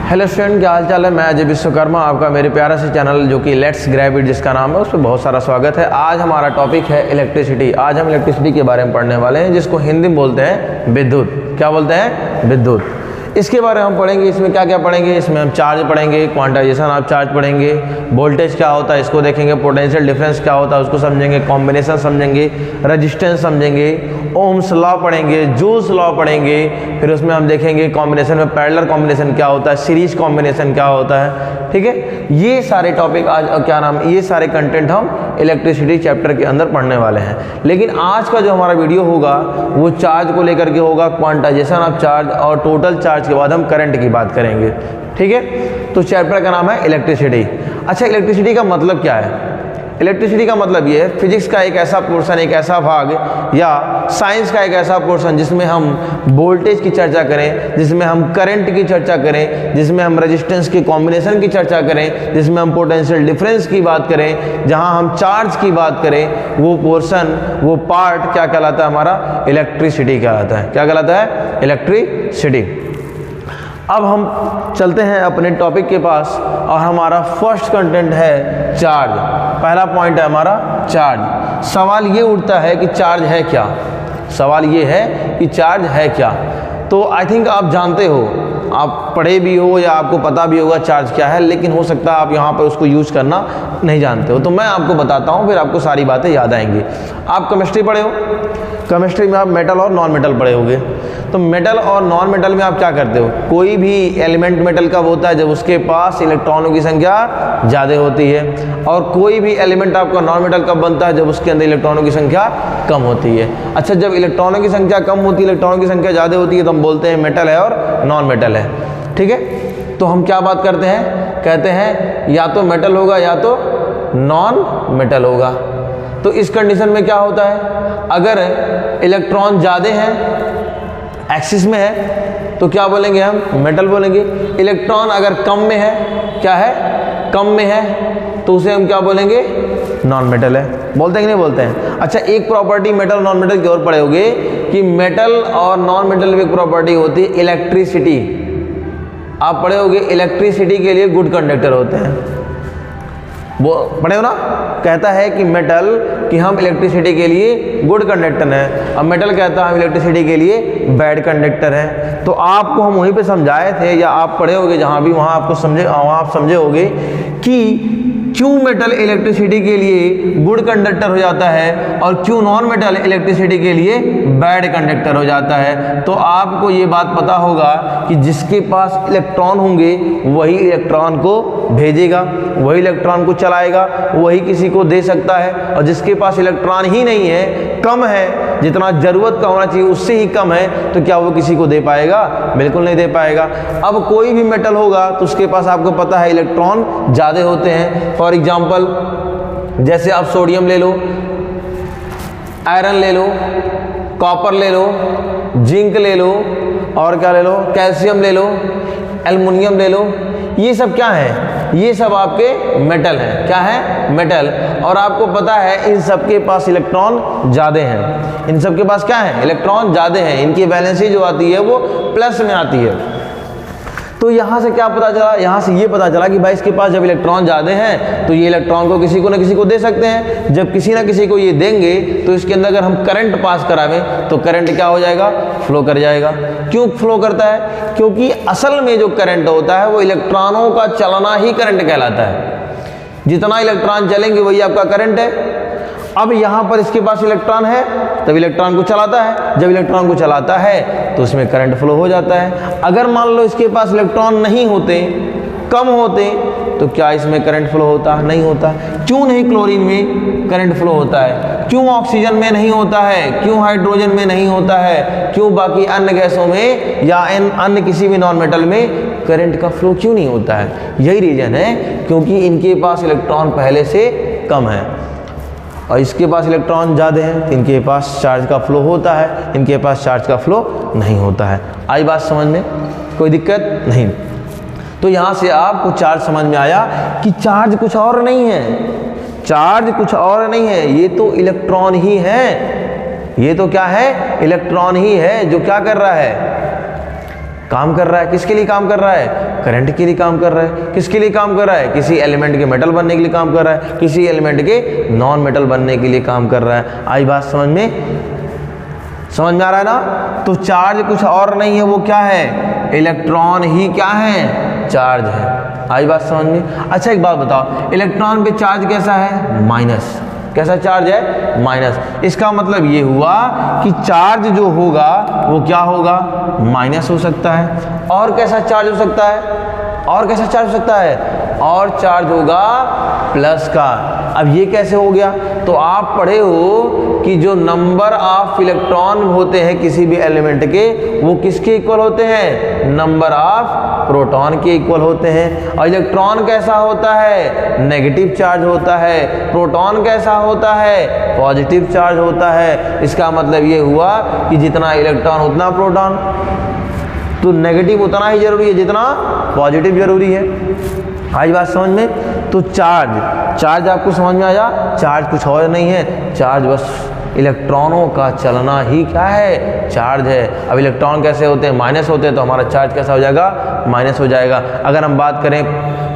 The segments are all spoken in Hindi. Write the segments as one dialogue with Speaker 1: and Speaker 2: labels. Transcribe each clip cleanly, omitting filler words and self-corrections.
Speaker 1: हेलो स्टूडेंट, क्या हाल चाल है। मैं अजय विश्वकर्मा, आपका मेरे प्यारा से चैनल जो कि लेट्स ग्रैब इट जिसका नाम है, उस पर बहुत सारा स्वागत है। आज हमारा टॉपिक है इलेक्ट्रिसिटी। आज हम इलेक्ट्रिसिटी के बारे में पढ़ने वाले हैं, जिसको हिंदी में बोलते हैं विद्युत। क्या बोलते हैं? विद्युत। इसके बारे में हम पढ़ेंगे। इसमें क्या क्या पढ़ेंगे? इसमें हम चार्ज पढ़ेंगे, क्वांटाइजेशन ऑफ चार्ज पढ़ेंगे, वोल्टेज क्या होता है इसको देखेंगे, पोटेंशियल डिफरेंस क्या होता है उसको समझेंगे, कॉम्बिनेशन समझेंगे, रेजिस्टेंस समझेंगे, ओम्स लॉ पढ़ेंगे, जूल्स लॉ पढ़ेंगे। फिर उसमें हम देखेंगे कॉम्बिनेशन में पैरेलल कॉम्बिनेशन क्या होता है, सीरीज कॉम्बिनेशन क्या होता है। ठीक है, ये सारे टॉपिक आज ये सारे कंटेंट हम इलेक्ट्रिसिटी चैप्टर के अंदर पढ़ने वाले हैं। लेकिन आज का जो हमारा वीडियो होगा वो चार्ज को लेकर के होगा, क्वांटाइजेशन ऑफ चार्ज और टोटल चार्ज के बाद हम करंट की बात करेंगे। ठीक है, तो चैप्टर का नाम है इलेक्ट्रिसिटी। अच्छा, इलेक्ट्रिसिटी का मतलब क्या है? इलेक्ट्रिसिटी का मतलब ये है फिजिक्स का एक ऐसा पोर्शन, एक ऐसा भाग या साइंस का एक ऐसा पोर्शन जिसमें हम वोल्टेज की चर्चा करें, जिसमें हम करंट की चर्चा करें, जिसमें हम रेजिस्टेंस के कॉम्बिनेशन की चर्चा करें, जिसमें हम पोटेंशियल डिफरेंस की बात करें, जहां हम चार्ज की बात करें, वो पोर्शन, वो पार्ट क्या कहलाता है? हमारा इलेक्ट्रिसिटी कहलाता है। क्या कहलाता है? इलेक्ट्रिसिटी। अब हम चलते हैं अपने टॉपिक के पास और हमारा फर्स्ट कंटेंट है चार्ज। पहला पॉइंट है हमारा चार्ज। सवाल ये उठता है कि चार्ज है क्या? सवाल ये है कि चार्ज है क्या? तो आई थिंक आप जानते हो, आप पढ़े भी हो या आपको पता भी होगा चार्ज क्या है, लेकिन हो सकता है आप यहाँ पर उसको यूज़ करना नहीं जानते हो। तो मैं आपको बताता हूँ, फिर आपको सारी बातें याद आएंगी। आप केमिस्ट्री पढ़े हो, केमिस्ट्री में आप मेटल और नॉन मेटल पढ़े होंगे। तो मेटल और नॉन मेटल में आप क्या करते हो? कोई भी एलिमेंट मेटल कब होता है? जब उसके पास इलेक्ट्रॉनों की संख्या ज़्यादा होती है। और कोई भी एलिमेंट आपका नॉन मेटल कब बनता है? जब उसके अंदर इलेक्ट्रॉनों की संख्या कम होती है। अच्छा, जब इलेक्ट्रॉनों की संख्या कम होती है, इलेक्ट्रॉनों की संख्या ज़्यादा होती है, तो हम बोलते हैं मेटल है और नॉन मेटल है। ठीक है, तो हम क्या बात करते हैं? कहते हैं या तो मेटल होगा या तो नॉन मेटल होगा। तो इस कंडीशन में क्या होता है? अगर इलेक्ट्रॉन ज़्यादा हैं, एक्सिस में है, तो क्या बोलेंगे? हम मेटल बोलेंगे। इलेक्ट्रॉन अगर कम में है, क्या है? कम में है, तो उसे हम क्या बोलेंगे? नॉन मेटल है। बोलते हैं कि नहीं बोलते हैं? अच्छा, एक प्रॉपर्टी मेटल नॉन मेटल की और पढ़े होंगे कि मेटल और नॉन मेटल में एक प्रॉपर्टी होती है इलेक्ट्रिसिटी। आप पढ़े होंगे इलेक्ट्रिसिटी के लिए गुड कंडक्टर होते हैं। वो पढ़े हो ना? कहता है कि मेटल कि हम इलेक्ट्रिसिटी के लिए गुड कंडक्टर हैं, और मेटल कहता है हम इलेक्ट्रिसिटी के लिए बैड कंडक्टर हैं। तो आपको हम वहीं पे समझाए थे, या आप पढ़े होंगे जहाँ भी, वहाँ आपको वहाँ आप समझे होंगे कि क्यों मेटल इलेक्ट्रिसिटी के लिए गुड कंडक्टर हो जाता है और क्यों नॉन मेटल इलेक्ट्रिसिटी के लिए बैड कंडक्टर हो जाता है। तो आपको ये बात पता होगा कि जिसके पास इलेक्ट्रॉन होंगे वही इलेक्ट्रॉन को भेजेगा, वही इलेक्ट्रॉन को चलाएगा, वही किसी को दे सकता है। और जिसके पास इलेक्ट्रॉन ही नहीं है, कम है, जितना ज़रूरत का होना चाहिए उससे ही कम है, तो क्या वो किसी को दे पाएगा? बिल्कुल नहीं दे पाएगा। अब कोई भी मेटल होगा तो उसके पास आपको पता है इलेक्ट्रॉन ज़्यादा होते हैं। फॉर एग्जाम्पल, जैसे आप सोडियम ले लो, आयरन ले लो, कॉपर ले लो, जिंक ले लो, और क्या ले लो? कैल्शियम ले लो, एल्युमिनियम ले लो। ये सब क्या है? ये सब आपके मेटल हैं। क्या है? मेटल। और आपको पता है इन सब के पास इलेक्ट्रॉन ज़्यादा हैं। इन सब के पास क्या है? इलेक्ट्रॉन ज़्यादा हैं। इनकी वैलेंसी जो आती है वो प्लस में आती है। तो यहाँ से क्या पता चला? यहाँ से ये पता चला कि भाई इसके पास जब इलेक्ट्रॉन ज़्यादा हैं तो ये इलेक्ट्रॉन को किसी को ना किसी को दे सकते हैं। जब किसी ना किसी को ये देंगे तो इसके अंदर अगर हम करंट पास करावें तो करंट क्या हो जाएगा? फ्लो कर जाएगा। क्यों फ्लो करता है? क्योंकि असल में जो करंट होता है वो इलेक्ट्रॉनों का चलना ही करंट कहलाता है। जितना इलेक्ट्रॉन चलेंगे वही आपका करंट है। अब यहाँ पर इसके पास इलेक्ट्रॉन है तब इलेक्ट्रॉन को चलाता है। जब इलेक्ट्रॉन को चलाता है तो उसमें करंट फ्लो हो जाता है। अगर मान लो इसके पास इलेक्ट्रॉन नहीं होते, कम होते, तो क्या इसमें करंट फ्लो होता? नहीं होता। क्यों नहीं क्लोरीन में करंट फ्लो होता है? क्यों ऑक्सीजन में नहीं होता है? क्यों हाइड्रोजन में नहीं होता है? क्यों बाकी अन्य गैसों में या अन्य किसी भी नॉन मेटल में करंट का फ्लो क्यों नहीं होता है? यही रीजन है, क्योंकि इनके पास इलेक्ट्रॉन पहले से कम है और इसके पास इलेक्ट्रॉन ज़्यादा हैं, इनके पास चार्ज का फ्लो होता है, इनके पास चार्ज का फ्लो नहीं होता है। आई बात समझ में? कोई दिक्कत नहीं। तो यहाँ से आपको चार्ज समझ में आया कि चार्ज कुछ और नहीं है। चार्ज कुछ और नहीं है, ये तो इलेक्ट्रॉन ही है। ये तो क्या है? इलेक्ट्रॉन ही है जो क्या कर रहा है? काम कर रहा है, किसके लिए काम कर रहा है? करंट के लिए काम कर रहा है। किसके लिए काम कर रहा है? किसी एलिमेंट के मेटल बनने के लिए काम कर रहा है, किसी एलिमेंट के नॉन मेटल बनने के लिए काम कर रहा है। आई बात समझ में आ रहा है ना? तो चार्ज कुछ और नहीं है, वो क्या है? इलेक्ट्रॉन ही क्या है? चार्ज है। आई बात समझ में? अच्छा एक बात बताओ, इलेक्ट्रॉन पे चार्ज कैसा है? माइनस। कैसा चार्ज है? माइनस। इसका मतलब ये हुआ कि चार्ज जो होगा वो क्या होगा? माइनस हो सकता है। और कैसा चार्ज हो सकता है? और कैसा चार्ज हो सकता है? और चार्ज होगा प्लस का। अब ये कैसे हो गया? तो आप पढ़े हो कि जो नंबर ऑफ इलेक्ट्रॉन होते हैं किसी भी एलिमेंट के, वो किसके इक्वल होते हैं? नंबर ऑफ प्रोटॉन के इक्वल होते हैं। और इलेक्ट्रॉन कैसा होता है? नेगेटिव चार्ज होता है। प्रोटॉन कैसा होता है? पॉजिटिव चार्ज होता है। इसका मतलब ये हुआ कि जितना इलेक्ट्रॉन उतना प्रोटॉन, तो नेगेटिव उतना ही जरूरी है जितना पॉजिटिव जरूरी है। आज बात समझ में? तो चार्ज आपको समझ में आया? चार्ज कुछ और नहीं है, चार्ज बस इलेक्ट्रॉनों का चलना ही क्या है? चार्ज है। अब इलेक्ट्रॉन कैसे होते हैं? माइनस होते हैं, तो हमारा चार्ज कैसा हो जाएगा? माइनस हो जाएगा। अगर हम बात करें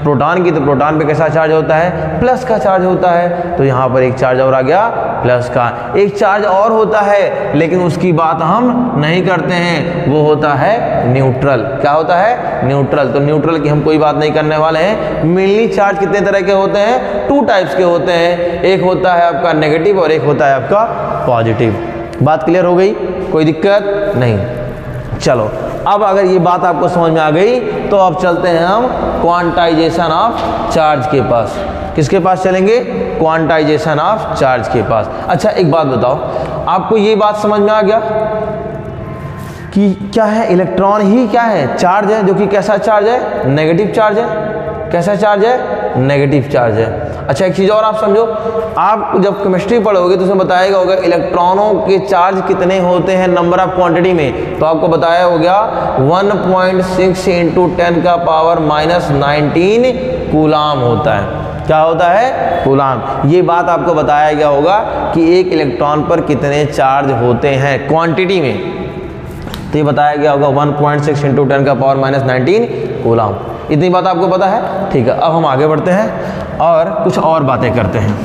Speaker 1: प्रोटॉन की, तो प्रोटॉन पे कैसा चार्ज होता है? प्लस का चार्ज होता है। तो यहाँ पर एक चार्ज और आ गया प्लस का। एक चार्ज और होता है लेकिन उसकी बात हम नहीं करते हैं, वो होता है न्यूट्रल। क्या होता है? न्यूट्रल। तो न्यूट्रल की हम कोई बात नहीं करने वाले हैं। मेनली चार्ज कितने तरह के होते हैं? 2 टाइप्स के होते हैं। एक होता है आपका नेगेटिव और एक होता है आपका पॉजिटिव। बात क्लियर हो गई? कोई दिक्कत नहीं? चलो, अब अगर ये बात आपको समझ में आ गई तो अब चलते हैं हम क्वांटाइजेशन ऑफ चार्ज के पास। किसके पास चलेंगे? क्वांटाइजेशन ऑफ चार्ज के पास। अच्छा एक बात बताओ, आपको ये बात समझ में आ गया कि क्या है? इलेक्ट्रॉन ही क्या है? चार्ज है, जो कि कैसा चार्ज है? नेगेटिव चार्ज है। कैसा चार्ज है? नेगेटिव चार्ज है। अच्छा एक चीज़ और आप समझो, आप जब केमिस्ट्री पढ़ोगे तो उसमें बताएगा होगा इलेक्ट्रॉनों के चार्ज कितने होते हैं नंबर ऑफ क्वांटिटी में, तो आपको बताया हो गया 1.6 × 10⁻⁻19 कूलाम होता है। क्या होता है? कूलाम। ये बात आपको बताया गया होगा कि एक इलेक्ट्रॉन पर कितने चार्ज होते हैं क्वांटिटी में, तो ये बताया गया होगा 1.6 × 10⁻⁻19 कूलाम। इतनी बात आपको पता है? ठीक है, अब हम आगे बढ़ते हैं और कुछ और बातें करते हैं।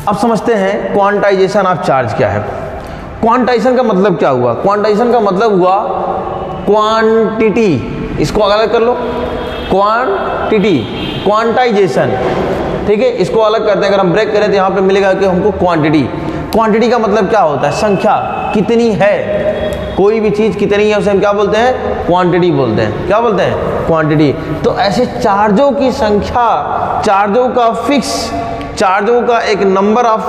Speaker 1: अब समझते हैं क्वांटाइजेशन ऑफ चार्ज क्या है। क्वांटाइजेशन का मतलब क्या हुआ? क्वांटाइजेशन का मतलब हुआ क्वांटिटी। इसको अलग कर लो, क्वांटिटी, क्वांटाइजेशन। ठीक है, इसको अलग करते हैं। अगर हम ब्रेक करें तो यहाँ पे मिलेगा कि हमको क्वांटिटी। क्वांटिटी का मतलब क्या होता है? संख्या, कितनी है। कोई भी चीज़ कितनी है उसे हम क्या बोलते हैं? क्वांटिटी बोलते हैं। क्या बोलते हैं? क्वांटिटी। तो ऐसे चार्जों की संख्या, चार्जों का फिक्स, चार्जों का एक नंबर ऑफ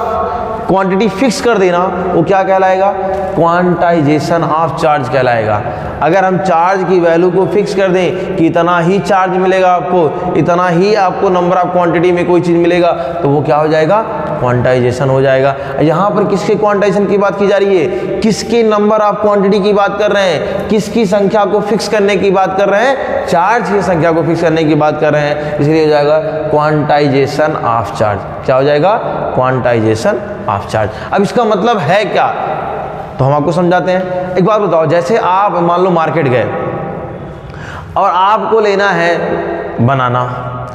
Speaker 1: क्वांटिटी फिक्स कर देना, वो क्या कहलाएगा? क्वांटाइजेशन ऑफ चार्ज कहलाएगा। अगर हम चार्ज की वैल्यू को फिक्स कर दें कि इतना ही चार्ज मिलेगा आपको, इतना ही आपको नंबर ऑफ क्वांटिटी में कोई चीज़ मिलेगा, तो वो क्या हो जाएगा? क्वांटाइजेशन हो जाएगा। यहाँ पर किसके क्वांटाइजेशन की बात की जा रही है? किसके नंबर ऑफ क्वांटिटी की बात कर रहे हैं? किसकी संख्या को फिक्स करने की बात कर रहे हैं? चार्ज की संख्या को फिक्स करने की बात कर रहे हैं, इसलिए हो जाएगा क्वांटाइजेशन ऑफ चार्ज। क्या हो जाएगा? Quantization of charge. अब इसका मतलब है क्या, तो हम आपको समझाते हैं। एक बात बताओ, जैसे आप मान लो मार्केट गए और आपको लेना है बनाना।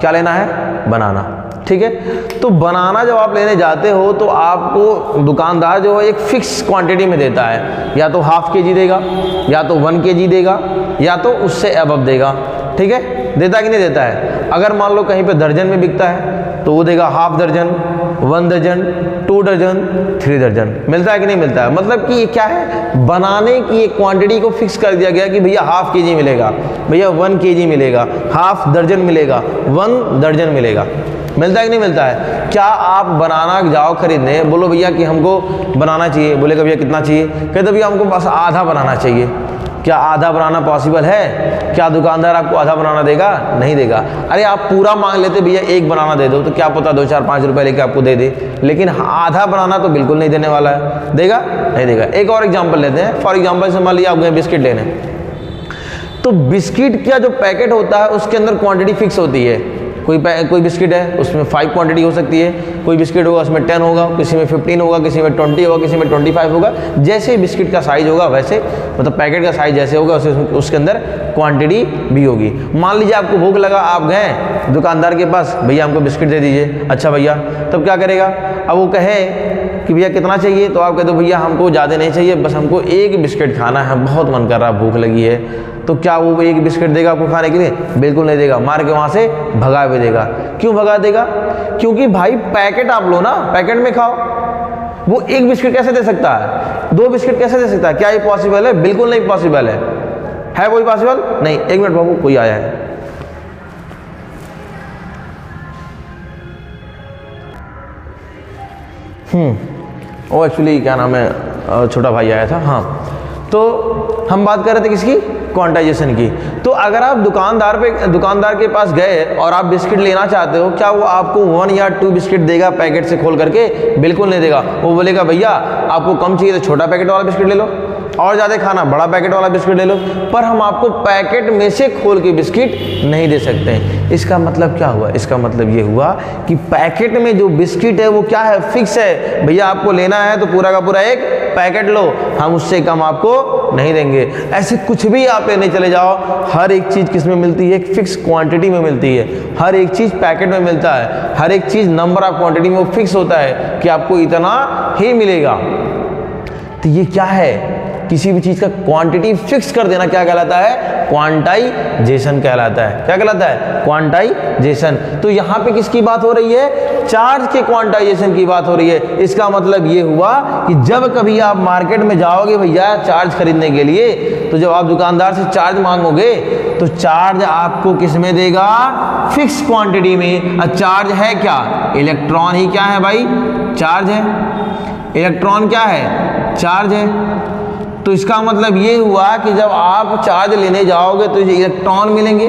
Speaker 1: क्या लेना है? बनाना। ठीक है, तो बनाना जब आप लेने जाते हो तो आपको दुकानदार जो है एक फिक्स क्वांटिटी में देता है, या तो ½ kg देगा, या तो 1 kg देगा, या तो उससे अबव देगा। ठीक है, देता कि नहीं देता है? अगर मान लो कहीं पे दर्जन में बिकता है तो वो देगा ½ दर्जन, 1 दर्जन, 2 दर्जन, 3 दर्जन। मिलता है कि नहीं मिलता है? मतलब कि ये क्या है? बनाने की एक क्वांटिटी को फिक्स कर दिया गया कि भैया ½ kg मिलेगा, भैया 1 kg मिलेगा, ½ दर्जन मिलेगा, 1 दर्जन मिलेगा। मिलता है कि नहीं मिलता है? क्या आप बनाना जाओ खरीदने, बोलो भैया कि हमको बनाना चाहिए, बोलेगा भैया कितना चाहिए? कहते भैया हमको बस आधा बनाना चाहिए। क्या आधा बनाना पॉसिबल है? क्या दुकानदार आपको आधा बनाना देगा? नहीं देगा। अरे आप पूरा मांग लेते भैया एक बनाना दे दो, तो क्या पता 2, 4, 5 रुपए लेके आपको दे दे, लेकिन आधा बनाना तो बिल्कुल नहीं देने वाला है। देगा? नहीं देगा। एक और एग्जांपल लेते हैं। फॉर एग्जांपल से मान लिया आप गए बिस्किट लेने, तो बिस्किट का जो पैकेट होता है उसके अंदर क्वांटिटी फिक्स होती है। कोई बिस्किट है उसमें 5 क्वांटिटी हो सकती है, कोई बिस्किट होगा उसमें 10 होगा, किसी में 15 होगा, किसी में 20 होगा, किसी में 25 होगा। जैसे बिस्किट का साइज होगा वैसे, मतलब पैकेट का साइज जैसे होगा उसके अंदर क्वांटिटी भी होगी। मान लीजिए आपको भूख लगा, आप गए दुकानदार के पास, भैया हमको बिस्किट दे दीजिए। अच्छा भैया, तब क्या करेगा? अब वो कहे कि भैया कितना चाहिए, तो आप कहते हो भैया हमको ज़्यादा नहीं चाहिए, बस हमको एक बिस्किट खाना है, बहुत मन कर रहा है, भूख लगी है। तो क्या वो एक बिस्किट देगा आपको खाने के लिए? बिल्कुल नहीं देगा, मार के वहाँ से भगा भी देगा। क्यों भगा देगा? क्योंकि भाई पैकेट आप लो ना, पैकेट में खाओ। वो एक बिस्किट कैसे दे सकता है, 2 बिस्किट कैसे दे सकता है? क्या ये पॉसिबल है? बिल्कुल नहीं पॉसिबल है कोई पॉसिबल नहीं। 1 मिनट बाबू, कोई आया है। वो एक्चुअली क्या नाम है, छोटा भाई आया था। हाँ, तो हम बात कर रहे थे किसकी? क्वांटाइजेशन की। तो अगर आप दुकानदार के पास गए और आप बिस्किट लेना चाहते हो, क्या वो आपको 1 या 2 बिस्किट देगा पैकेट से खोल करके? बिल्कुल नहीं देगा। वो बोलेगा भैया आपको कम चाहिए तो छोटा पैकेट वाला बिस्किट ले लो, और ज़्यादा खाना बड़ा पैकेट वाला बिस्किट ले लो, पर हम आपको पैकेट में से खोल के बिस्किट नहीं दे सकते हैं। इसका मतलब क्या हुआ? इसका मतलब ये हुआ कि पैकेट में जो बिस्किट है वो क्या है? फिक्स है। भैया आपको लेना है तो पूरा का पूरा एक पैकेट लो, हम उससे कम आपको नहीं देंगे। ऐसे कुछ भी आप लेने चले जाओ, हर एक चीज़ किस में मिलती है? एक फिक्स क्वांटिटी में मिलती है। हर एक चीज़ पैकेट में मिलता है, हर एक चीज़ नंबर ऑफ क्वांटिटी में वो फिक्स होता है कि आपको इतना ही मिलेगा। तो ये क्या है? किसी भी चीज़ का क्वांटिटी फिक्स कर देना क्या कहलाता है? क्वांटाइजेशन कहलाता है। क्या कहलाता है? क्वांटाइजेशन। तो यहाँ पे किसकी बात हो रही है? चार्ज के क्वांटाइजेशन की बात हो रही है। इसका मतलब ये हुआ कि जब कभी आप मार्केट में जाओगे भैया चार्ज खरीदने के लिए, तो जब आप दुकानदार से चार्ज मांगोगे तो चार्ज आपको किस में देगा? फिक्स क्वांटिटी में। चार्ज है क्या? इलेक्ट्रॉन ही क्या है भाई? चार्ज है। इलेक्ट्रॉन क्या है? चार्ज है। तो इसका मतलब ये हुआ कि जब आप चार्ज लेने जाओगे तो इलेक्ट्रॉन मिलेंगे,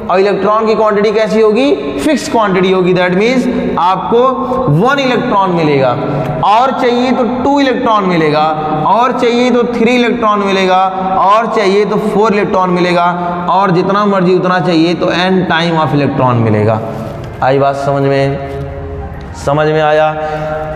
Speaker 1: और इलेक्ट्रॉन की क्वांटिटी कैसी होगी? फिक्स क्वांटिटी होगी। दैट मीन्स आपको 1 इलेक्ट्रॉन मिलेगा, और चाहिए तो 2 इलेक्ट्रॉन मिलेगा, और चाहिए तो 3 इलेक्ट्रॉन मिलेगा, और चाहिए तो 4 इलेक्ट्रॉन मिलेगा, और जितना मर्जी उतना चाहिए तो n टाइम ऑफ इलेक्ट्रॉन मिलेगा। आई बात समझ में? समझ में आया?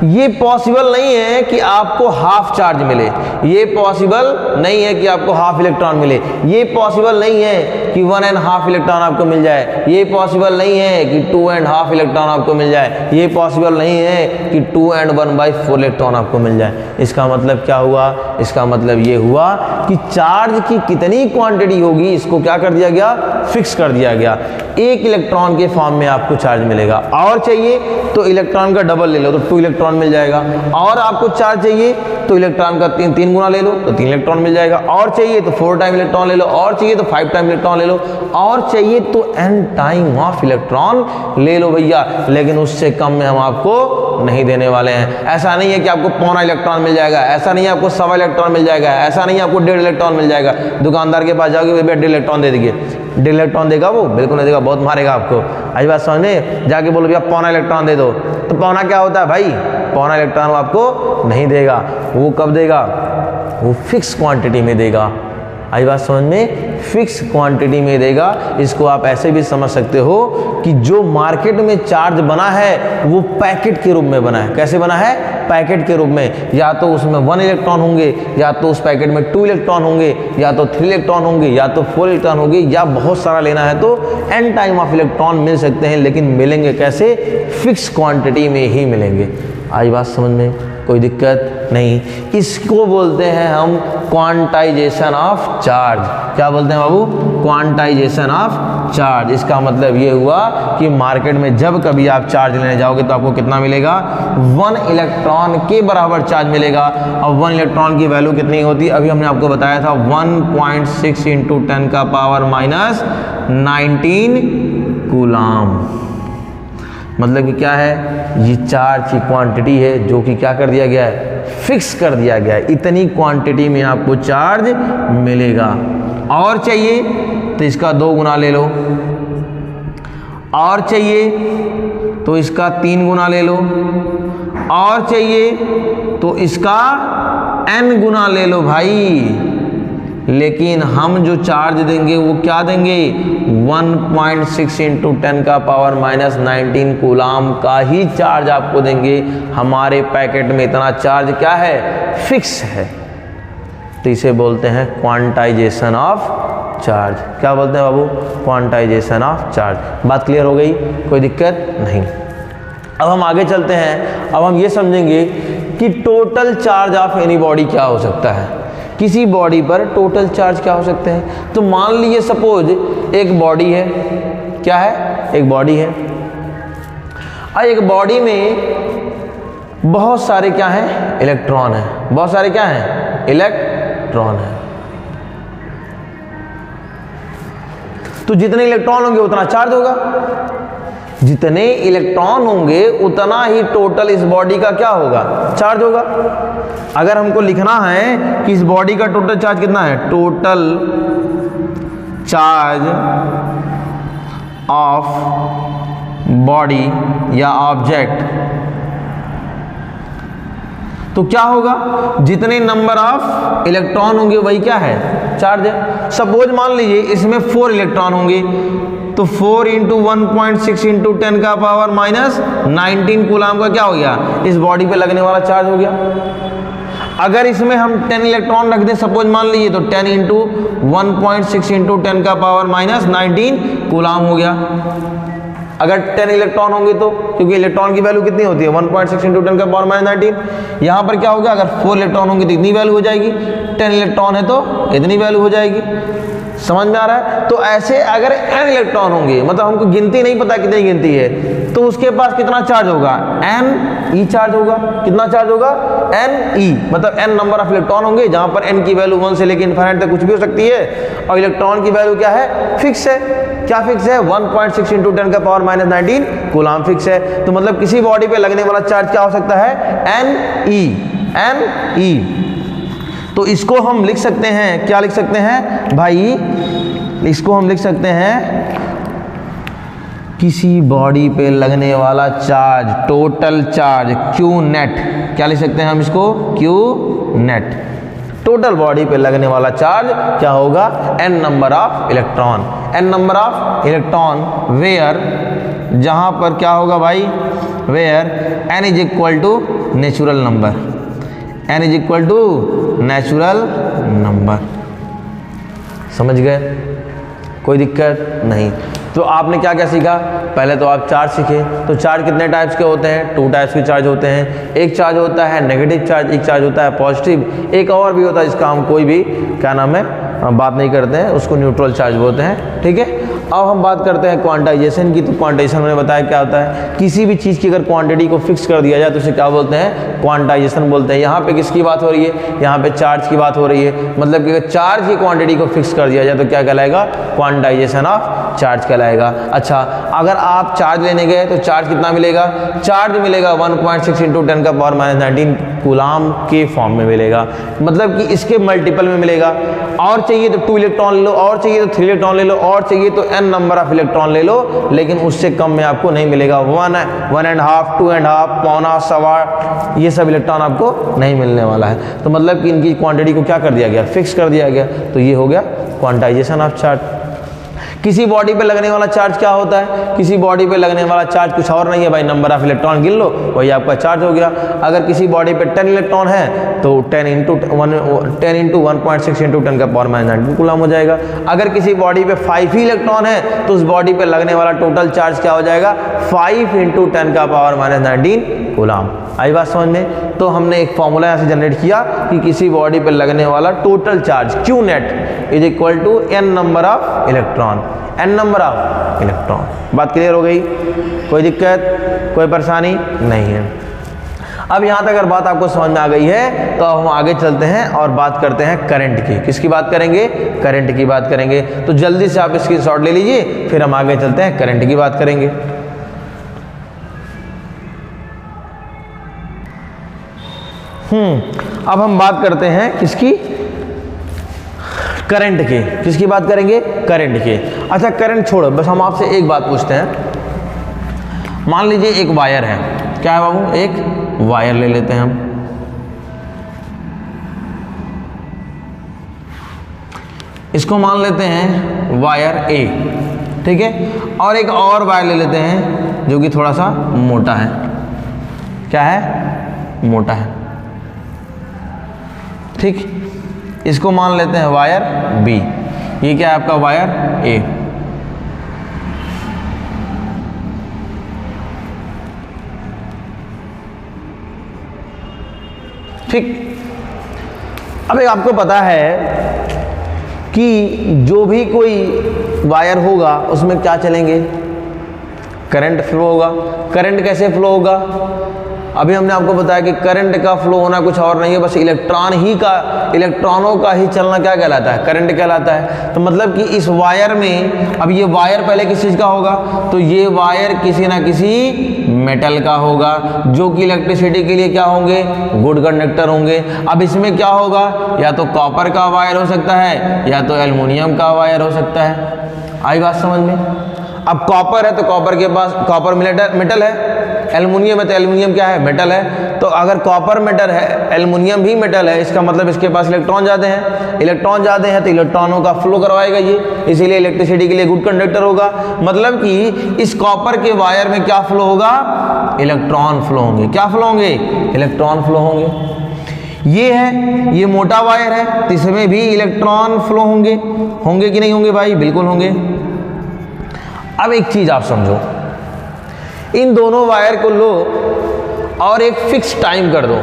Speaker 1: ये पॉसिबल नहीं है कि आपको हाफ चार्ज मिले, ये पॉसिबल नहीं है कि आपको हाफ इलेक्ट्रॉन मिले, ये पॉसिबल नहीं है कि 1.5 इलेक्ट्रॉन आपको मिल जाए, ये पॉसिबल नहीं है कि 2.5 इलेक्ट्रॉन आपको मिल जाए, ये पॉसिबल नहीं है कि 2 and 1/4 इलेक्ट्रॉन आपको मिल जाए। इसका मतलब क्या हुआ? इसका मतलब ये हुआ कि चार्ज की कितनी क्वांटिटी होगी इसको क्या कर दिया गया? फिक्स कर दिया गया। 1 इलेक्ट्रॉन के फॉर्म में आपको चार्ज मिलेगा, और चाहिए तो इलेक्ट्रॉन का डबल ले लो तो 2 इलेक्ट्रॉन मिल जाएगा, और आपको चार्ज चाहिए तो इलेक्ट्रॉन का 3 गुना ले लो तो 3 इलेक्ट्रॉन मिल जाएगा, और चाहिए तो 4 टाइम इलेक्ट्रॉन ले लो, और चाहिए तो 5 टाइम इलेक्ट्रॉन ले लो, और चाहिए तो n टाइम ऑफ इलेक्ट्रॉन ले लो भैया। लेकिन उससे कम में हम आपको नहीं देने वाले हैं। ऐसा नहीं है कि आपको 0.25 इलेक्ट्रॉन मिल जाएगा, ऐसा नहीं है आपको 1.25 इलेक्ट्रॉन मिल जाएगा, ऐसा नहीं है आपको 1.5 इलेक्ट्रॉन मिल जाएगा। दुकानदार के पास जाओगे, भैया 1.5 इलेक्ट्रॉन दे दीजिए, 1.5 इलेक्ट्रॉन देगा वो? बिल्कुल नहीं देगा, बहुत मारेगा आपको। आई बात समझने? जाके बोलो भैया 0.25 इलेक्ट्रॉन दे दो, तो 0.25 क्या होता है भाई? 0.25 इलेक्ट्रॉन वो आपको नहीं देगा। वो कब देगा? वो फिक्स क्वांटिटी में देगा। आई बात समझ में? फिक्स क्वांटिटी में देगा। इसको आप ऐसे भी समझ सकते हो कि जो मार्केट में चार्ज बना है वो पैकेट के रूप में बना है। कैसे बना है? पैकेट के रूप में। या तो उसमें 1 इलेक्ट्रॉन होंगे, या तो उस पैकेट में 2 इलेक्ट्रॉन होंगे, या तो 3 इलेक्ट्रॉन होंगे, या तो 4 इलेक्ट्रॉन होंगे, या बहुत सारा लेना है तो n टाइम ऑफ इलेक्ट्रॉन मिल सकते हैं। लेकिन मिलेंगे कैसे? फिक्स क्वांटिटी में ही मिलेंगे। आई बात समझ में? कोई दिक्कत नहीं। इसको बोलते हैं हम क्वांटाइजेशन ऑफ चार्ज। क्या बोलते हैं बाबू? Quantization of charge. इसका मतलब ये हुआ कि मार्केट में जब कभी आप चार्ज लेने जाओगे तो आपको कितना मिलेगा? 1 इलेक्ट्रॉन के बराबर चार्ज मिलेगा। और 1 इलेक्ट्रॉन की वैल्यू कितनी होती है? अभी हमने आपको बताया था 1.6 × 10⁻19 कूलाम। मतलब कि क्या है? ये चार्ज की क्वांटिटी है जो कि क्या कर दिया गया है? फिक्स कर दिया गया है। इतनी क्वांटिटी में आपको चार्ज मिलेगा। और चाहिए तो इसका 2 गुना ले लो, और चाहिए तो इसका 3 गुना ले लो, और चाहिए तो इसका n गुना ले लो भाई। लेकिन हम जो चार्ज देंगे वो क्या देंगे, 1.6 इंटू 10 का पावर माइनस 19 कूलाम का ही चार्ज आपको देंगे। हमारे पैकेट में इतना चार्ज क्या है, फिक्स है। तो इसे बोलते हैं क्वांटाइजेशन ऑफ चार्ज। क्या बोलते हैं बाबू, क्वांटाइजेशन ऑफ चार्ज। बात क्लियर हो गई, कोई दिक्कत नहीं। अब हम आगे चलते हैं। अब हम ये समझेंगे कि total charge of any body क्या हो सकता है, किसी बॉडी पर टोटल चार्ज क्या हो सकते हैं। तो मान लीजिए सपोज एक बॉडी है, क्या है, एक बॉडी है। और एक बॉडी में बहुत सारे क्या हैं, इलेक्ट्रॉन है। बहुत सारे क्या हैं, इलेक्ट्रॉन है। तो जितने इलेक्ट्रॉन होंगे उतना चार्ज होगा, जितने इलेक्ट्रॉन होंगे उतना ही टोटल इस बॉडी का क्या होगा, चार्ज होगा। अगर हमको लिखना है कि इस बॉडी का टोटल चार्ज कितना है, टोटल चार्ज ऑफ बॉडी या ऑब्जेक्ट, तो क्या होगा, जितने नंबर ऑफ इलेक्ट्रॉन होंगे वही क्या है, चार्ज है। सपोज मान लीजिए इसमें 4 इलेक्ट्रॉन होंगे, तो 4 इंटू 1.6 इंटू 10 का पावर माइनस 19 कूलाम का क्या हो गया, इस बॉडी पे लगने वाला चार्ज हो गया। अगर इसमें हम 10 इलेक्ट्रॉन रख दें, सपोज मान लीजिए, तो 10 इंटू 1.6 इंटू 10 का पावर माइनस 19 कूलाम हो गया। अगर 10 इलेक्ट्रॉन होंगे तो, क्योंकि इलेक्ट्रॉन की वैल्यू कितनी होती है, 1.6 इंटू 10 का पावर माइनस 19। यहाँ पर क्या होगा, अगर 4 इलेक्ट्रॉन होंगे तो इतनी वैल्यू हो जाएगी, 10 इलेक्ट्रॉन है तो इतनी वैल्यू हो जाएगी। समझ में आ रहा है। तो ऐसे अगर n इलेक्ट्रॉन होंगे, मतलब हमको गिनती नहीं पता कितनी गिनती है, तो उसके पास कितना चार्ज होगा, n e चार्ज होगा। कितना चार्ज होगा, n e, मतलब n नंबर ऑफ इलेक्ट्रॉन होंगे, जहां पर n की वैल्यू 1 से लेकर इन्फिनिटी तक कुछ भी हो सकती है, और इलेक्ट्रॉन की वैल्यू क्या है, फिक्स है। क्या फिक्स है, 1.6 इंटू 10 का पावर माइनस 19 कूलाम फिक्स है। तो मतलब किसी बॉडी पे लगने वाला चार्ज क्या हो सकता है, n e। तो इसको हम लिख सकते हैं, क्या लिख सकते हैं भाई, इसको हम लिख सकते हैं किसी बॉडी पे लगने वाला charge, total charge Q net. क्या लिख सकते हैं हम इसको, Q नेट। टोटल बॉडी पे लगने वाला चार्ज क्या होगा, n number of electron. n number of electron where, जहां पर क्या होगा भाई, where n is equal to natural number, n is equal to natural number. समझ गए, कोई दिक्कत नहीं। तो आपने क्या क्या सीखा, पहले तो आप चार्ज सीखे। तो चार्ज कितने टाइप्स के होते हैं, 2 टाइप्स के चार्ज होते हैं। एक चार्ज होता है नेगेटिव चार्ज, एक चार्ज होता है पॉजिटिव, एक और भी होता है जिसका हम कोई भी क्या नाम है बात नहीं करते हैं, उसको न्यूट्रल चार्ज बोलते हैं। ठीक है, अब हम बात करते हैं क्वांटाइजेशन की। तो क्वांटाइजेशन मैंने बताया क्या होता है, किसी भी चीज़ की अगर क्वांटिटी को फिक्स कर दिया जाए तो उसे क्या बोलते हैं, क्वांटाइजेशन बोलते हैं। यहाँ पे किसकी बात हो रही है, यहाँ पे चार्ज की बात हो रही है। मतलब कि अगर चार्ज की क्वांटिटी को फिक्स कर दिया जाए तो क्या कहलाएगा, क्वांटाइजेशन ऑफ चार्ज कहलाएगा। अच्छा, अगर आप चार्ज लेने गए तो चार्ज कितना मिलेगा, चार्ज मिलेगा 1.6 इंटू 10 का पावर माइनस 19 कूलाम के फॉर्म में मिलेगा। मतलब कि इसके मल्टीपल में मिलेगा। और चाहिए तो 2 इलेक्ट्रॉन ले लो, और चाहिए तो 3 इलेक्ट्रॉन ले लो, और चाहिए तो n नंबर ऑफ इलेक्ट्रॉन ले लो, लेकिन उससे कम में आपको नहीं मिलेगा। 1, 1.5, 2.5, पौना, सवा, ये सब इलेक्ट्रॉन आपको नहीं मिलने वाला है। तो मतलब कि इनकी क्वांटिटी को क्या कर दिया गया, फिक्स कर दिया गया। तो ये हो गया क्वांटाइजेशन ऑफ चार्ज। किसी बॉडी पे लगने वाला चार्ज क्या होता है, किसी बॉडी पे लगने वाला चार्ज कुछ और नहीं है भाई, नंबर ऑफ इलेक्ट्रॉन गिन लो, वही आपका चार्ज हो गया। अगर किसी बॉडी पे 10 इलेक्ट्रॉन है तो 10 इंटू 1.6 इंटू 10 का पावर माइनस 19 कूलाम हो जाएगा। अगर किसी बॉडी पे 5 ही इलेक्ट्रॉन है तो उस बॉडी पे लगने वाला टोटल चार्ज क्या हो जाएगा, 5 इंटू 10 का पावर माइनस 19 कूलाम। आई बात समझ में। तो हमने एक फॉर्मूला यहाँ से जनरेट किया कि किसी बॉडी पे लगने वाला total charge Q net is equal to n number of electron, n number of electron. बात क्लियर हो गई, कोई दिक्कत, कोई परेशानी नहीं है। अब यहाँ तक अगर बात आपको समझ में आ गई है तो हम आगे चलते हैं और बात करते हैं करंट की। किसकी बात करेंगे, करंट की बात करेंगे। तो जल्दी से आप स्क्रीनशॉट ले लीजिए, फिर हम आगे चलते हैं करंट की बात करेंगे। अब हम बात करते हैं किसकी, करंट की। किसकी बात करेंगे, करंट की। अच्छा, करंट छोड़ो, बस हम आपसे एक बात पूछते हैं। मान लीजिए एक वायर है, क्या है बाबू, एक वायर ले लेते हैं हम। इसको मान लेते हैं वायर ए, ठीक है, और एक और वायर ले लेते हैं जो कि थोड़ा सा मोटा है। क्या है? मोटा है, ठीक। इसको मान लेते हैं वायर बी। ये क्या है आपका? वायर ए। ठीक। अब एक आपको पता है कि जो भी कोई वायर होगा उसमें क्या चलेंगे? करंट फ्लो होगा। करंट कैसे फ्लो होगा? अभी हमने आपको बताया कि करंट का फ्लो होना कुछ और नहीं है, बस इलेक्ट्रॉनों का ही चलना क्या कहलाता है? करंट कहलाता है। तो मतलब कि इस वायर में, अब ये वायर पहले किस चीज़ का होगा? तो ये वायर किसी ना किसी मेटल का होगा, जो कि इलेक्ट्रिसिटी के लिए क्या होंगे? गुड कंडक्टर होंगे। अब इसमें क्या होगा? या तो कॉपर का वायर हो सकता है या तो एल्युमिनियम का वायर हो सकता है। आई बात समझ में? अब कॉपर है तो कॉपर के पास कॉपर मेटल है, एल्युमिनियम है तो एल्युमिनियम क्या है? मेटल है। तो अगर कॉपर मेटल है, एल्युमिनियम भी मेटल है, इसका मतलब इसके पास इलेक्ट्रॉन ज़्यादा हैं। इलेक्ट्रॉन ज़्यादा हैं तो इलेक्ट्रॉनों का फ्लो करवाएगा ये, इसीलिए इलेक्ट्रिसिटी के लिए गुड कंडक्टर होगा। मतलब कि इस कॉपर के वायर में क्या फ्लो होगा? इलेक्ट्रॉन फ्लो होंगे। क्या फ्लो होंगे? इलेक्ट्रॉन फ्लो होंगे। ये है, ये मोटा वायर है तो इसमें भी इलेक्ट्रॉन फ्लो होंगे कि नहीं होंगे भाई? बिल्कुल होंगे। अब एक चीज आप समझो, इन दोनों वायर को लो और एक फिक्स टाइम कर दो।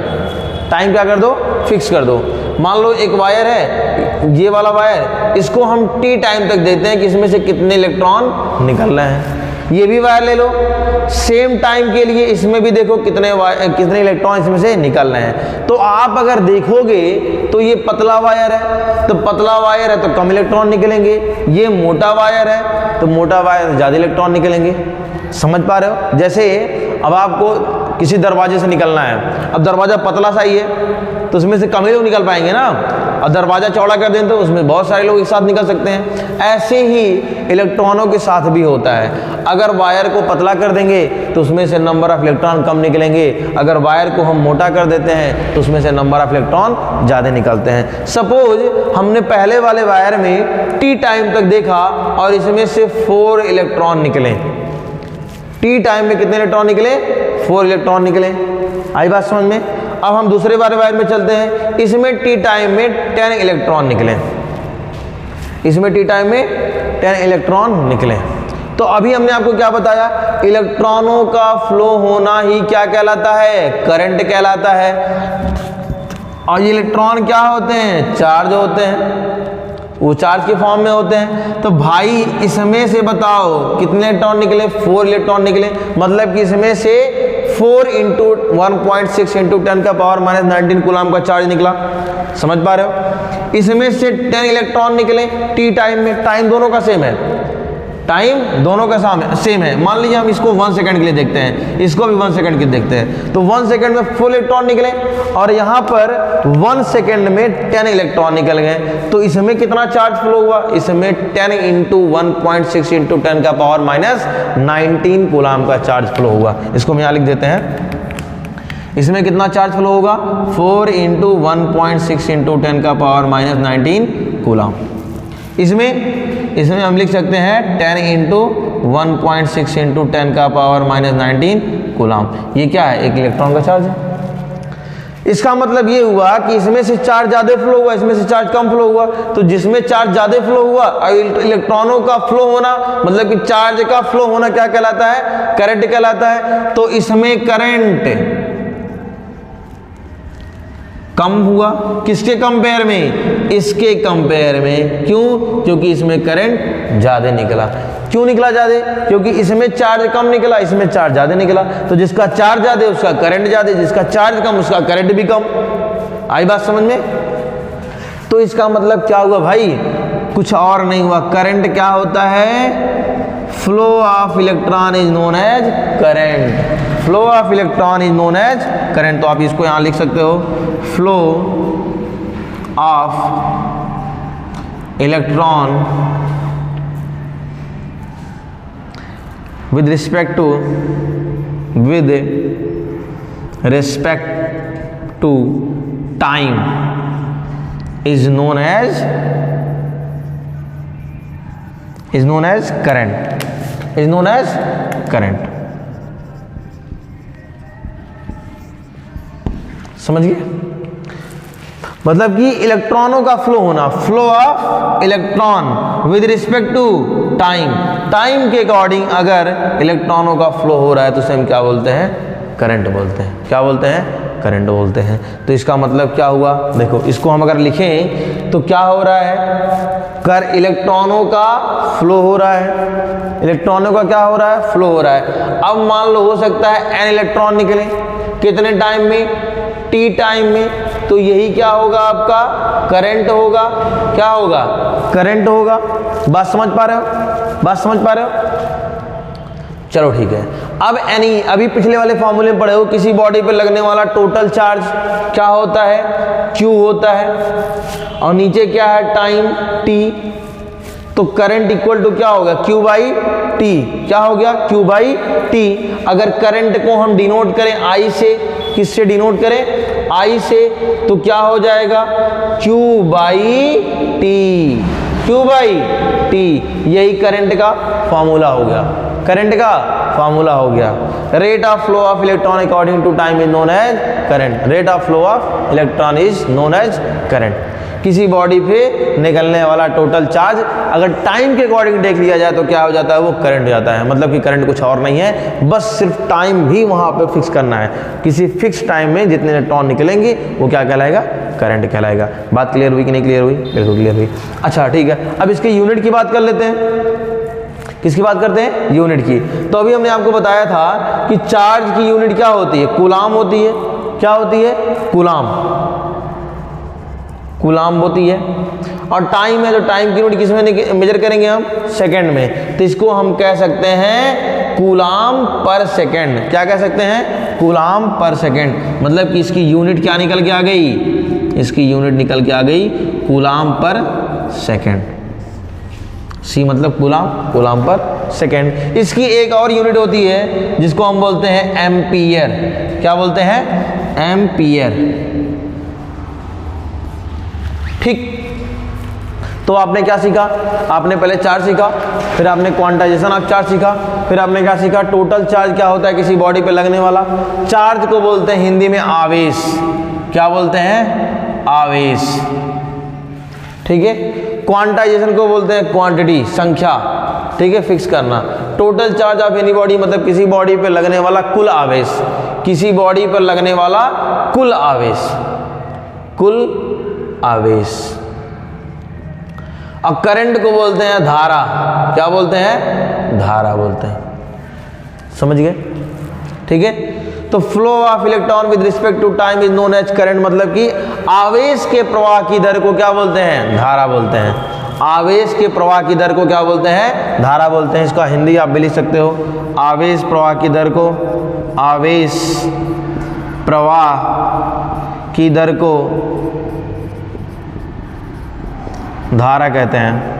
Speaker 1: टाइम क्या कर दो? फिक्स कर दो। मान लो एक वायर है, ये वाला वायर, इसको हम टी टाइम तक देते हैं कि इसमें से कितने इलेक्ट्रॉन निकल रहे हैं। ये भी वायर ले लो, सेम टाइम के लिए इसमें भी देखो कितने इलेक्ट्रॉन इसमें से निकल रहे हैं। तो आप अगर देखोगे तो ये पतला वायर है, तो पतला वायर है तो कम इलेक्ट्रॉन निकलेंगे। ये मोटा वायर है तो मोटा वायर से ज़्यादा इलेक्ट्रॉन निकलेंगे। समझ पा रहे हो? जैसे अब आपको किसी दरवाजे से निकलना है, अब दरवाजा पतला सा ही है तो उसमें से कम ही लोग निकल पाएंगे ना, और दरवाजा चौड़ा कर दें तो उसमें बहुत सारे लोग एक साथ निकल सकते हैं। ऐसे ही इलेक्ट्रॉनों के साथ भी होता है। अगर वायर को पतला कर देंगे तो उसमें से नंबर ऑफ इलेक्ट्रॉन कम निकलेंगे, अगर वायर को हम मोटा कर देते हैं तो उसमें से नंबर ऑफ इलेक्ट्रॉन ज़्यादा निकलते हैं। सपोज हमने पहले वाले वायर में टी टाइम तक देखा और इसमें से 4 इलेक्ट्रॉन निकले। टी टाइम में कितने इलेक्ट्रॉन निकले? 4 इलेक्ट्रॉन निकले। आई बात समझ में? अब हम दूसरे वाले वायर में चलते हैं, इसमें टी टाइम में 10 इलेक्ट्रॉन निकले। इसमें टी टाइम में 10 इलेक्ट्रॉन निकले। तो अभी हमने आपको क्या बताया? इलेक्ट्रॉनों का फ्लो होना ही क्या कहलाता है? करंट कहलाता है। और ये इलेक्ट्रॉन क्या होते हैं? चार्ज होते हैं, वो चार्ज के फॉर्म में होते हैं। तो भाई इसमें से बताओ कितने इलेक्ट्रॉन निकले? 4 इलेक्ट्रॉन निकले। मतलब कि इसमें से 4 इंटू 1.6 इंटू 10 का पावर माइनस 19 कूलम का चार्ज निकला। समझ पा रहे हो? इसमें से 10 इलेक्ट्रॉन निकले टी टाइम में। टाइम दोनों का सेम है, टाइम दोनों का सेम है। मान लीजिए हम इसको 1 सेकंड के लिए देखते हैं, इसको भी 1 सेकंड के लिए देखते हैं। तो 1 सेकंड में 4 इलेक्ट्रॉन निकले और यहाँ पर 1 सेकंड में 10 इलेक्ट्रॉन निकल गए। तो इसमें कितना चार्ज फ्लो हुआ? इसमें 10 इंटू 1.6 इंटू 10 का पावर माइनस 19 कूलम का चार्ज फ्लो हुआ। इसको हम यहाँ लिख देते हैं। इसमें कितना चार्ज फ्लो होगा? 4 इंटू 1.6 इंटू 10 का पावर माइनस 19 कूलम। इसमें हम लिख सकते हैं 10 इंटू 1.6 इंटू 10 का पावर माइनस 19 कूलम। ये क्या है? एक इलेक्ट्रॉन का चार्ज है। इसका मतलब ये हुआ कि इसमें से चार्ज ज़्यादा फ्लो हुआ, इसमें से चार्ज कम फ्लो हुआ। तो जिसमें चार्ज ज़्यादा फ्लो हुआ और इलेक्ट्रॉनों का फ्लो होना, मतलब कि चार्ज का फ्लो होना क्या कहलाता है? करंट कहलाता है। तो इसमें करंट कम हुआ, किसके कंपेयर में? इसके कंपेयर में। क्यों? क्योंकि इसमें करंट ज़्यादा निकला। क्यों निकला ज़्यादा? क्योंकि इसमें चार्ज कम निकला, इसमें चार्ज ज़्यादा निकला। तो जिसका चार्ज ज़्यादा उसका करंट ज़्यादा, जिसका चार्ज कम उसका करंट भी कम। आई बात समझ में? तो इसका मतलब क्या हुआ भाई? कुछ और नहीं हुआ। करंट क्या होता है? Flow of electron is known as current. Flow of electron is known as current. तो आप इसको यहां लिख सकते हो, flow of electron with respect to time is known as is known as current, is known as current. समझ गए? मतलब कि इलेक्ट्रॉनों का फ्लो होना, flow of electron with respect to time, time के अकॉर्डिंग अगर इलेक्ट्रॉनों का फ्लो हो रहा है तो उसे हम क्या बोलते हैं? करंट बोलते हैं। क्या बोलते हैं? करंट बोलते हैं। तो इसका मतलब क्या हुआ? देखो इसको हम अगर लिखें तो क्या हो रहा है? इलेक्ट्रॉनों का फ्लो हो रहा है, इलेक्ट्रॉनों का क्या हो रहा है? फ्लो हो रहा है। अब मान लो हो सकता है n इलेक्ट्रॉन निकले, कितने टाइम में? t टाइम में, तो यही क्या होगा? आपका करंट होगा। क्या होगा? करंट होगा। बात समझ पा रहे हो? बात समझ पा रहे हो? चलो ठीक है। अब एनी, अभी पिछले वाले फॉर्मूले में पढ़े हो, किसी बॉडी पे लगने वाला टोटल चार्ज क्या होता है? Q होता है, और नीचे क्या है? Time T। तो करंट इक्वल टू क्या होगा? Q by T। क्या हो गया? Q by T। अगर करंट को हम डिनोट करें I से, किससे डिनोट करें? I से, तो क्या हो जाएगा? Q by T, Q by T। यही करंट का फॉर्मूला हो गया, करंट का फॉर्मूला हो गया। Rate of flow of electron according to time is known as current. Rate of flow of electron is known as current. किसी बॉडी पे निकलने वाला टोटल चार्ज अगर टाइम के अकॉर्डिंग देख लिया जाए तो क्या हो जाता है? वो करंट हो जाता है। मतलब कि करंट कुछ और नहीं है, बस सिर्फ टाइम भी वहां पे फिक्स करना है। किसी फिक्स टाइम में जितने इलेक्ट्रॉन निकलेंगे वो क्या कहलाएगा? करंट कहलाएगा। बात क्लियर हुई कि नहीं क्लियर हुई? बिल्कुल क्लियर हुई। अच्छा ठीक है, अब इसके यूनिट की बात कर लेते हैं। किसकी बात करते हैं? यूनिट की। तो अभी हमने आपको बताया था कि चार्ज की यूनिट क्या होती है? कूलाम होती है। क्या होती है? कूलाम, कूलाम होती है। और टाइम है, तो टाइम की यूनिट किसमें मेजर करेंगे हम? सेकंड में। तो इसको हम कह सकते हैं कूलाम पर सेकंड। क्या कह सकते हैं? कूलाम पर सेकंड। मतलब कि इसकी यूनिट क्या निकल के आ गई? इसकी यूनिट निकल के आ गई कूलाम पर सेकंड। सी मतलब कूलाम, कूलाम पर सेकंड। इसकी एक और यूनिट होती है जिसको हम बोलते हैं एम्पियर। क्या बोलते हैं? एम्पियर। ठीक। तो आपने क्या सीखा? आपने पहले चार्ज सीखा, फिर आपने क्वांटाइजेशन ऑफ चार्ज सीखा, फिर आपने क्या सीखा? टोटल चार्ज क्या होता है किसी बॉडी पे लगने वाला। चार्ज को बोलते हैं हिंदी में आवेश। क्या बोलते हैं? आवेश। ठीक है। क्वांटाइजेशन को बोलते हैं क्वांटिटी, संख्या। ठीक है, फिक्स करना। Total charge of any body मतलब किसी बॉडी पे लगने वाला कुल आवेश, किसी बॉडी पर लगने वाला कुल आवेश, कुल आवेश। और करंट को बोलते हैं धारा। क्या बोलते हैं? धारा बोलते हैं। समझ गए? ठीक है। तो flow of electron with respect to time is known as current. मतलब कि आवेश के प्रवाह की दर को क्या बोलते हैं? धारा बोलते हैं। आवेश के प्रवाह की दर को क्या बोलते हैं? धारा बोलते हैं। इसका हिंदी आप भी लिख सकते हो। आवेश प्रवाह की दर को, आवेश प्रवाह की दर को धारा कहते हैं।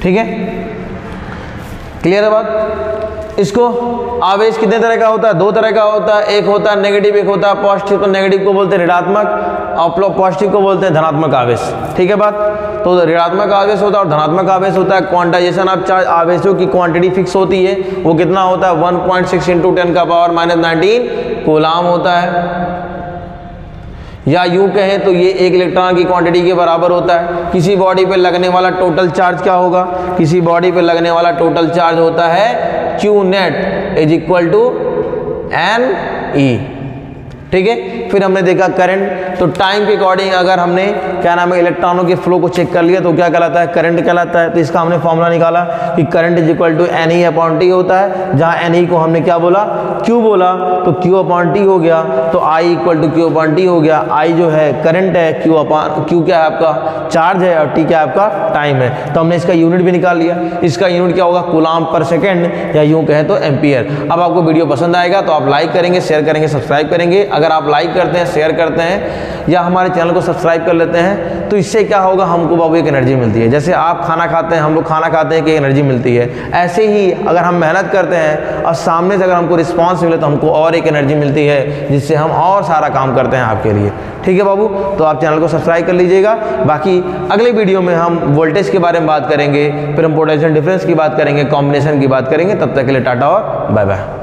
Speaker 1: ठीक है, क्लियर है बात? इसको आवेश कितने तरह का होता है? दो तरह का होता है। एक होता है नेगेटिव, एक होता है पॉजिटिव। तो नेगेटिव को बोलते हैं ऋणात्मक और पॉजिटिव को बोलते हैं धनात्मक आवेश। ठीक है बात? तो ऋणात्मक आवेश होता है और धनात्मक आवेश होता है। क्वांटाइजेशन ऑफ चार्ज, आवेशों की क्वांटिटी फिक्स होती है। वो कितना होता है? 1.6 × 10⁻⁻19 कूलाम होता है। या यूं कहें तो ये एक इलेक्ट्रॉन की क्वांटिटी के बराबर होता है। किसी बॉडी पे लगने वाला टोटल चार्ज क्या होगा? किसी बॉडी पे लगने वाला टोटल चार्ज होता है Q net is equal to NE। ठीक है। फिर हमने देखा करंट। तो टाइम के अकॉर्डिंग अगर हमने क्या नाम है इलेक्ट्रॉनों के फ्लो को चेक कर लिया तो क्या कहलाता है? करंट कहलाता है। तो इसका हमने फॉर्मूला निकाला कि current is equal to NE/T होता है, जहां NE को हमने क्या बोला? Q बोला, तो Q/T हो गया। तो I इक्वल टू Q/T हो गया। I जो है करंट है, Q क्या है आपका? चार्ज है, और T क्या है आपका? टाइम है। तो हमने इसका यूनिट भी निकाल लिया। इसका यूनिट क्या होगा? कूलाम पर सेकेंड, या यूं कहें तो एम्पियर। अब आपको वीडियो पसंद आएगा तो आप लाइक करेंगे, शेयर करेंगे, सब्सक्राइब करेंगे। अगर आप लाइक करते हैं, शेयर करते हैं या हमारे चैनल को सब्सक्राइब कर लेते हैं तो इससे क्या होगा, हमको बाबू एक एनर्जी मिलती है। जैसे आप खाना खाते हैं, हम लोग खाना खाते हैं कि एनर्जी मिलती है, ऐसे ही अगर हम मेहनत करते हैं और सामने से अगर हमको रिस्पांस मिले तो हमको और एक एनर्जी मिलती है, जिससे हम और सारा काम करते हैं आपके लिए। ठीक है बाबू, तो आप चैनल को सब्सक्राइब कर लीजिएगा। बाकी अगले वीडियो में हम वोल्टेज के बारे में बात करेंगे, फिर हम पोटेंशियल डिफरेंस की बात करेंगे, कॉम्बिनेशन की बात करेंगे। तब तक के लिए टाटा और बाय बाय।